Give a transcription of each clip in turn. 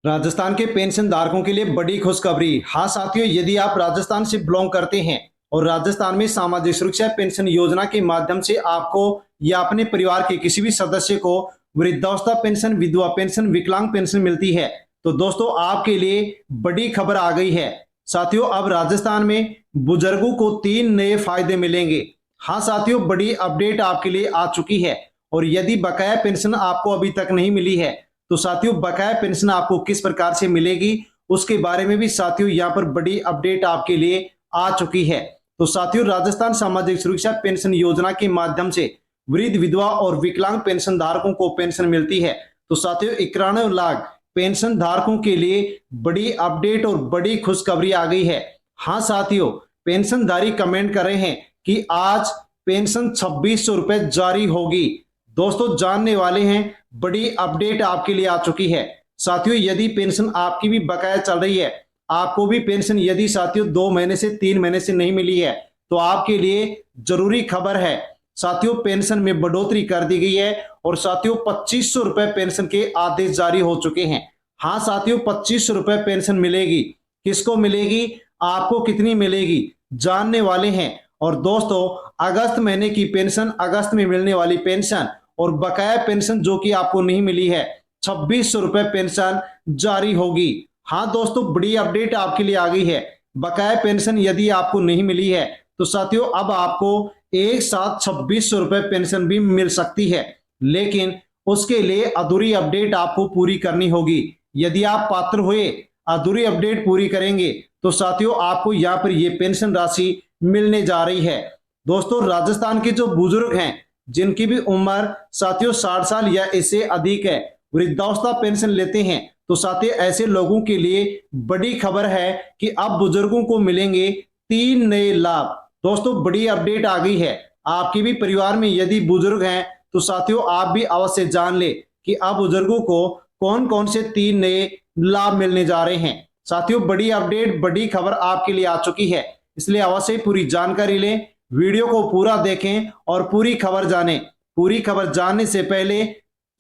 राजस्थान के पेंशन धारकों के लिए बड़ी खुशखबरी। हाँ साथियों, यदि आप राजस्थान से बिलोंग करते हैं और राजस्थान में सामाजिक सुरक्षा पेंशन योजना के माध्यम से आपको या अपने परिवार के किसी भी सदस्य को वृद्धावस्था पेंशन, विधवा पेंशन, विकलांग पेंशन मिलती है, तो दोस्तों आपके लिए बड़ी खबर आ गई है। साथियों, अब राजस्थान में बुजुर्गों को 3 नए फायदे मिलेंगे। हाँ साथियों, बड़ी अपडेट आपके लिए आ चुकी है। और यदि बकाया पेंशन आपको अभी तक नहीं मिली है, तो साथियों बकाया पेंशन आपको किस प्रकार से मिलेगी उसके बारे में भी साथियों यहाँ पर बड़ी अपडेट आपके लिए आ चुकी है। तो साथियों, राजस्थान सामाजिक सुरक्षा पेंशन योजना के माध्यम से वृद्ध, विधवा और विकलांग पेंशन धारकों को पेंशन मिलती है। तो साथियों 91 लाख पेंशन धारकों के लिए बड़ी अपडेट और बड़ी खुशखबरी आ गई है। हाँ साथियों, पेंशनधारी कमेंट कर रहे हैं कि आज पेंशन 2600 रुपए जारी होगी। दोस्तों जानने वाले हैं, बड़ी अपडेट आपके लिए आ चुकी है। साथियों, यदि पेंशन आपकी भी बकाया चल रही है, आपको भी पेंशन यदि साथियों 2 महीने से 3 महीने से नहीं मिली है, तो आपके लिए जरूरी खबर है। साथियों पेंशन में बढ़ोतरी कर दी गई है और साथियों 2500 रुपए पेंशन के आदेश जारी हो चुके हैं। हाँ साथियों, 2500 रुपए पेंशन मिलेगी। किसको मिलेगी, आपको कितनी मिलेगी, जानने वाले हैं। और दोस्तों अगस्त महीने की पेंशन, अगस्त में मिलने वाली पेंशन और बकाया पेंशन जो कि आपको नहीं मिली है, 2600 रुपए पेंशन जारी होगी। हाँ दोस्तों, बड़ी अपडेट आपके लिए आ गई है। बकाया पेंशन यदि आपको नहीं मिली है, तो साथियों अब आपको एक साथ 2600 रुपए पेंशन भी मिल सकती है, लेकिन उसके लिए अधूरी अपडेट आपको पूरी करनी होगी। यदि आप पात्र हुए, अधूरी अपडेट पूरी करेंगे, तो साथियों आपको यहाँ पर ये पेंशन राशि मिलने जा रही है। दोस्तों राजस्थान के जो बुजुर्ग हैं, जिनकी भी उम्र साथियों 60 साल या इससे अधिक है, वृद्धावस्था पेंशन लेते हैं, तो साथियों ऐसे लोगों के लिए बड़ी खबर है कि अब बुजुर्गों को मिलेंगे 3 नए लाभ। दोस्तों बड़ी अपडेट आ गई है। आपके भी परिवार में यदि बुजुर्ग हैं, तो साथियों आप भी अवश्य जान ले कि अब बुजुर्गों को कौन कौन से 3 नए लाभ मिलने जा रहे हैं। साथियों बड़ी अपडेट, बड़ी खबर आपके लिए आ चुकी है, इसलिए अवश्य पूरी जानकारी लें, वीडियो को पूरा देखें और पूरी खबर जानें। पूरी खबर जानने से पहले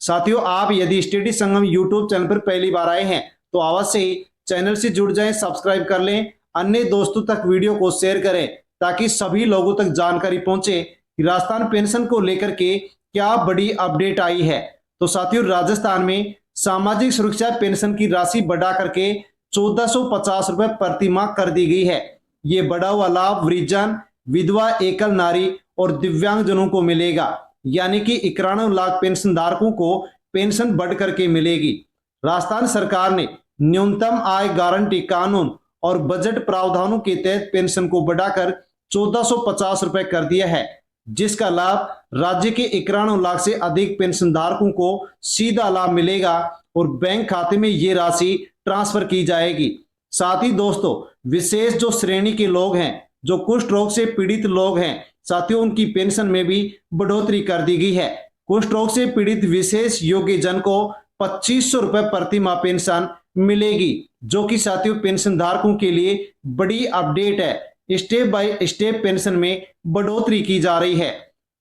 साथियों आप यदि स्टडी संगम यूट्यूब चैनल पर पहली बार आए हैं, तो अवश्य ही चैनल से जुड़ जाएं, सब्सक्राइब कर लें, अन्य दोस्तों तक वीडियो को शेयर करें ताकि सभी लोगों तक जानकारी पहुंचे कि राजस्थान पेंशन को लेकर के क्या बड़ी अपडेट आई है। तो साथियों राजस्थान में सामाजिक सुरक्षा पेंशन की राशि बढ़ा करके 1450 रुपए प्रति माह कर दी गई है। ये बढ़ा हुआ लाभ वृद्धजन, विधवा, एकल नारी और दिव्यांगजनों को मिलेगा, यानी कि 91 लाख पेंशन धारकों को पेंशन बढ़ करके मिलेगी। राजस्थान सरकार ने न्यूनतम आय गारंटी कानून और बजट प्रावधानों के तहत पेंशन को बढ़ाकर 1450 रुपए कर दिया है, जिसका लाभ राज्य के 91 लाख से अधिक पेंशन धारकों को सीधा लाभ मिलेगा और बैंक खाते में ये राशि ट्रांसफर की जाएगी। साथ ही दोस्तों विशेष जो श्रेणी के लोग हैं, जो कुष्ठ रोग से पीड़ित लोग हैं, साथियों उनकी पेंशन में भी बढ़ोतरी कर दी गई है। कुष्ठ रोग से पीड़ित विशेष योग्य जन को 2500 रुपए प्रति माह पेंशन मिलेगी, जो कि साथियों पेंशन धारकों के लिए बड़ी अपडेट है। स्टेप बाय स्टेप पेंशन में बढ़ोतरी की जा रही है।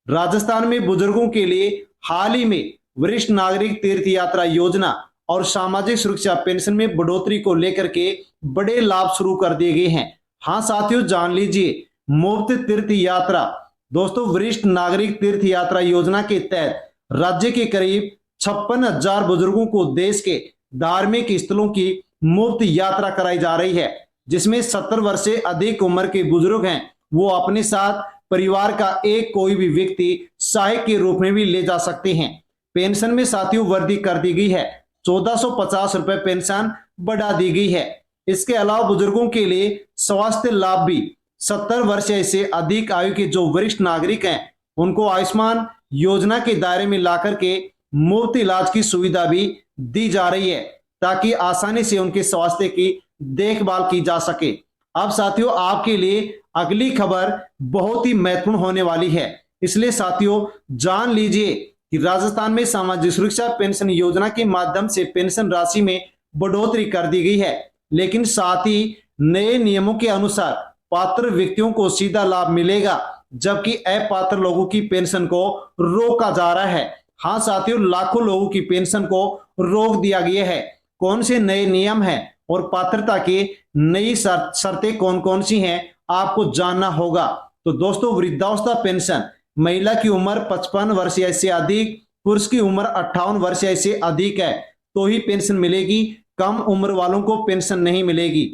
राजस्थान में बुजुर्गों के लिए हाल ही में वरिष्ठ नागरिक तीर्थ यात्रा योजना और सामाजिक सुरक्षा पेंशन में बढ़ोतरी को लेकर के बड़े लाभ शुरू कर दिए गए हैं। हाँ साथियों जान लीजिए, मुफ्त तीर्थ यात्रा। दोस्तों वरिष्ठ नागरिक तीर्थ यात्रा योजना के तहत राज्य के करीब 56,000 बुजुर्गों को देश के धार्मिक स्थलों की मुफ्त यात्रा कराई जा रही है, जिसमें 70 वर्ष से अधिक उम्र के बुजुर्ग हैं, वो अपने साथ परिवार का एक कोई भी व्यक्ति सहायक के रूप में भी ले जा सकते हैं। पेंशन में साथियों वृद्धि कर दी गई है, 1450 रुपए पेंशन बढ़ा दी गई है। इसके अलावा बुजुर्गों के लिए स्वास्थ्य लाभ भी 70 वर्ष से अधिक आयु के जो वरिष्ठ नागरिक हैं, उनको आयुष्मान योजना के दायरे में लाकर के मुफ्त इलाज की सुविधा भी दी जा रही है, ताकि आसानी से उनके स्वास्थ्य की देखभाल की जा सके। अब साथियों आपके लिए अगली खबर बहुत ही महत्वपूर्ण होने वाली है, इसलिए साथियों जान लीजिए कि राजस्थान में सामाजिक सुरक्षा पेंशन योजना के माध्यम से पेंशन राशि में बढ़ोतरी कर दी गई है, लेकिन साथ ही नए नियमों के अनुसार पात्र व्यक्तियों को सीधा लाभ मिलेगा, जबकि अपात्र लोगों की पेंशन को रोका जा रहा है। हाँ साथियों, लाखों लोगों की पेंशन को रोक दिया गया है। कौन से नए नियम हैं और पात्रता की नई शर्तें कौन कौन सी हैं आपको जानना होगा। तो दोस्तों, वृद्धावस्था पेंशन महिला की उम्र 55 वर्ष या इससे अधिक, पुरुष की उम्र 58 वर्ष या इससे अधिक है तो ही पेंशन मिलेगी। कम उम्र वालों को पेंशन नहीं मिलेगी।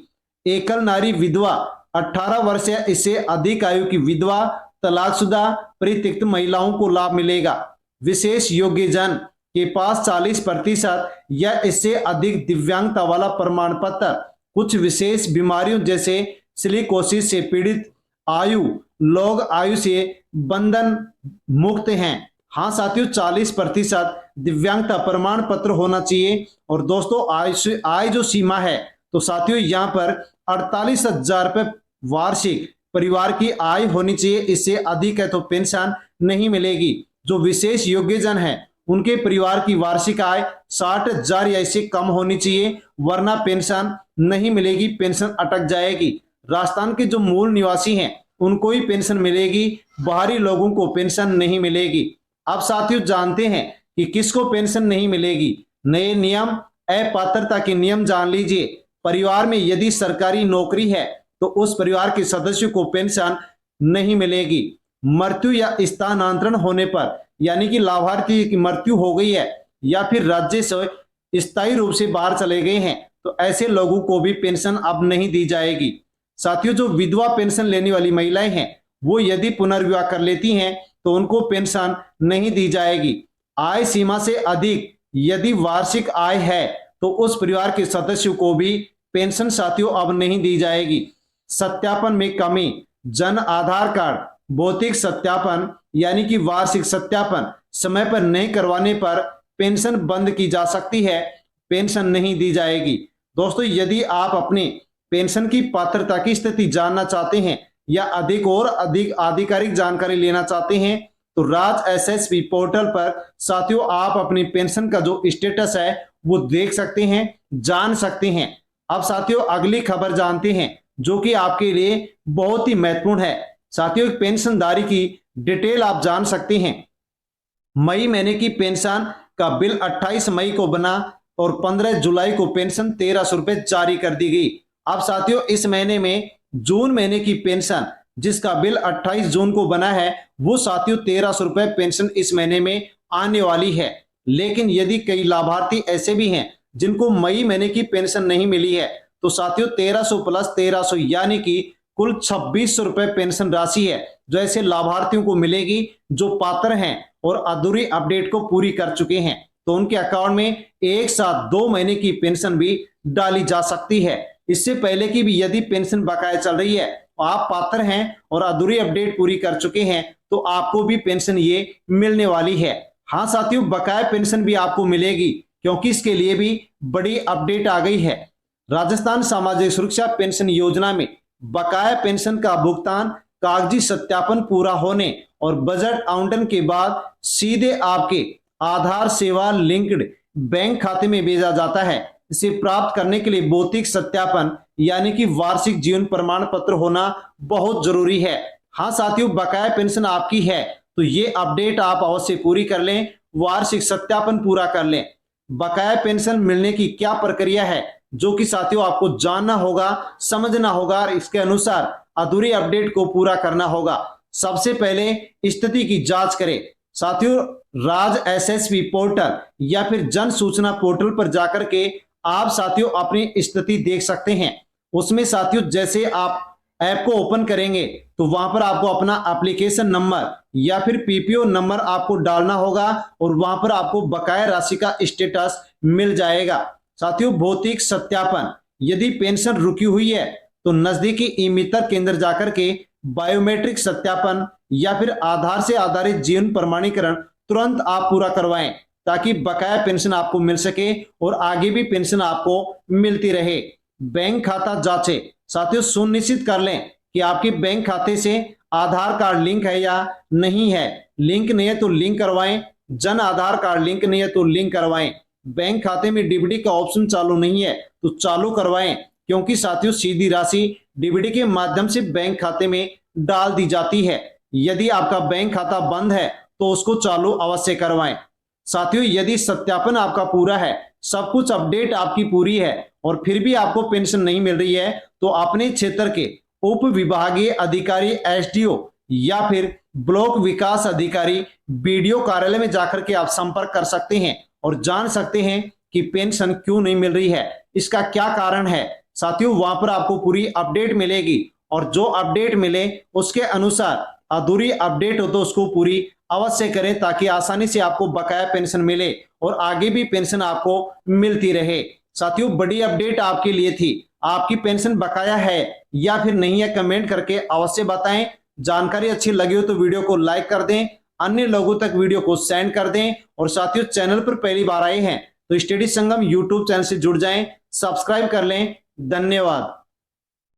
एकल नारी विधवा 18 वर्ष या इससे अधिक आयु की विधवा, तलाकशुदा, परित्यक्त महिलाओं को लाभ मिलेगा। विशेष योग्यजन के पास 40% या इससे अधिक दिव्यांगता वाला प्रमाण पत्र, कुछ विशेष बीमारियों जैसे सिलिकोसिस से पीड़ित आयु लोग आयु से बंधन मुक्त हैं। हाँ साथियों, 40% दिव्यांगता प्रमाण पत्र होना चाहिए। और दोस्तों, आय जो सीमा है तो साथियों यहाँ पर 48,000 रुपए वार्षिक परिवार की आय होनी चाहिए। इससे अधिक है तो पेंशन नहीं मिलेगी। जो विशेष योग्यजन है उनके परिवार की वार्षिक आय 60,000 या इससे कम होनी चाहिए, वरना पेंशन नहीं मिलेगी, पेंशन अटक जाएगी। राजस्थान के जो मूल निवासी हैं उनको ही पेंशन मिलेगी, बाहरी लोगों को पेंशन नहीं मिलेगी। अब साथियों जानते हैं कि किसको पेंशन नहीं मिलेगी। नए नियम, अपात्रता के नियम जान लीजिए। परिवार में यदि सरकारी नौकरी है तो उस परिवार के सदस्यों को पेंशन नहीं मिलेगी। मृत्यु या स्थानांतरण होने पर, यानी कि लाभार्थी की मृत्यु हो गई है या फिर राज्य से स्थायी रूप से बाहर चले गए हैं तो ऐसे लोगों को भी पेंशन अब नहीं दी जाएगी। साथियों, जो विधवा पेंशन लेने वाली महिलाएं हैं वो यदि पुनर्विवाह कर लेती हैं तो उनको पेंशन नहीं दी जाएगी। आय सीमा से अधिक यदि वार्षिक आय है तो उस परिवार के सदस्यों को भी पेंशन साथियों अब नहीं दी जाएगी। सत्यापन में कमी, जन आधार कार्ड, भौतिक सत्यापन यानी कि वार्षिक सत्यापन समय पर नहीं करवाने पर पेंशन बंद की जा सकती है, पेंशन नहीं दी जाएगी। दोस्तों, यदि आप अपनी पेंशन की पात्रता की स्थिति जानना चाहते हैं या अधिक आधिकारिक जानकारी लेना चाहते हैं तो राज एसएसबी पोर्टल पर साथियों आप अपनी पेंशन का जो स्टेटस है वो देख सकते हैं, जान सकते हैं। अब साथियों अगली खबर जानते हैं जो कि आपके लिए बहुत ही महत्वपूर्ण है। साथियों, पेंशनधारी की डिटेल आप जान सकते हैं। मई महीने की पेंशन का बिल 28 मई को बना और 15 जुलाई को पेंशन 1300 रुपए जारी कर दी गई। अब साथियों इस महीने में जून महीने की पेंशन जिसका बिल 28 जून को बना है वो साथियों 1300 रुपए पेंशन इस महीने में आने वाली है। लेकिन यदि कई लाभार्थी ऐसे भी हैं जिनको मई महीने की पेंशन नहीं मिली है तो साथियों 1300 प्लस 1300 यानी कि कुल 2600 रुपए पेंशन राशि है जो ऐसे लाभार्थियों को मिलेगी जो पात्र हैं और अधूरी अपडेट को पूरी कर चुके हैं। तो उनके अकाउंट में एक साथ 2 महीने की पेंशन भी डाली जा सकती है। इससे पहले की भी यदि पेंशन बकाया चल रही है, आप पात्र हैं और अधूरी अपडेट पूरी कर चुके हैं तो आपको भी पेंशन ये मिलने वाली है। हाँ साथियों, बकाया पेंशन भी आपको मिलेगी क्योंकि इसके लिए भी बड़ी अपडेट आ गई है। राजस्थान सामाजिक सुरक्षा पेंशन योजना में बकाया पेंशन का भुगतान कागजी सत्यापन पूरा होने और बजट आवंटन के बाद सीधे आपके आधार सेवा लिंक्ड बैंक खाते में भेजा जाता है। इसे प्राप्त करने के लिए भौतिक सत्यापन यानी कि वार्षिक जीवन प्रमाण पत्र होना बहुत जरूरी है। हाँ साथियों, बकाया पेंशन आपकी है तो ये अपडेट आप अवश्य पूरी कर लें, वार्षिक सत्यापन पूरा कर लें। बकाया पेंशन मिलने की क्या प्रक्रिया है जो कि साथियों आपको जानना होगा, समझना होगा और इसके अनुसार अधूरी अपडेट को पूरा करना होगा। सबसे पहले स्थिति की जांच करें। साथियों, राज एसएसबी पोर्टल या फिर जन सूचना पोर्टल पर जाकर के आप साथियों अपनी स्थिति देख सकते हैं। उसमें साथियों जैसे आप ऐप को ओपन करेंगे तो वहां पर आपको अपना एप्लीकेशन नंबर या फिर पीपीओ नंबर आपको डालना होगा और वहां पर आपको बकाया राशि का स्टेटस मिल जाएगा। साथियों, भौतिक सत्यापन, यदि पेंशन रुकी हुई है तो नजदीकी ई मित्र केंद्र जाकर के बायोमेट्रिक सत्यापन या फिर आधार से आधारित जीवन प्रमाणीकरण तुरंत आप पूरा करवाएं ताकि बकाया पेंशन आपको मिल सके और आगे भी पेंशन आपको मिलती रहे। बैंक खाता जांचे, साथियों सुनिश्चित कर लें कि आपके बैंक खाते से आधार कार्ड लिंक है या नहीं है। लिंक नहीं है तो लिंक करवाएं, जन आधार कार्ड लिंक नहीं है तो लिंक करवाएं। बैंक खाते में डीबीडी का ऑप्शन चालू नहीं है तो चालू करवाएं क्योंकि साथियों सीधी राशि डीबीडी के माध्यम से बैंक खाते में डाल दी जाती है। यदि आपका बैंक खाता बंद है तो उसको चालू अवश्य करवाएं। साथियों, यदि सत्यापन आपका पूरा है सब कुछ अपडेट आपकी पूरी है और फिर भी आपको पेंशन नहीं मिल रही है, तो अपने क्षेत्र के उप विभागीय अधिकारी एसडीओ या फिर ब्लॉक विकास अधिकारी बीडीओ कार्यालय में जाकर के आप संपर्क कर सकते हैं और जान सकते हैं कि पेंशन क्यों नहीं मिल रही है, इसका क्या कारण है। साथियों, वहां पर आपको पूरी अपडेट मिलेगी और जो अपडेट मिले उसके अनुसार अधूरी अपडेट हो तो उसको पूरी अवश्य करें, ताकि आसानी से आपको बकाया पेंशन मिले और आगे भी पेंशन आपको मिलती रहे। साथियों, बड़ी अपडेट आपके लिए थी। आपकी पेंशन बकाया है या फिर नहीं है, कमेंट करके अवश्य बताएं। जानकारी अच्छी लगी हो तो वीडियो को लाइक कर दें, अन्य लोगों तक वीडियो को सेंड कर दें और साथियों, चैनल पर पहली बार आए हैं तो स्टडी संगम यूट्यूब चैनल से जुड़ जाएं, सब्सक्राइब कर लें। धन्यवाद।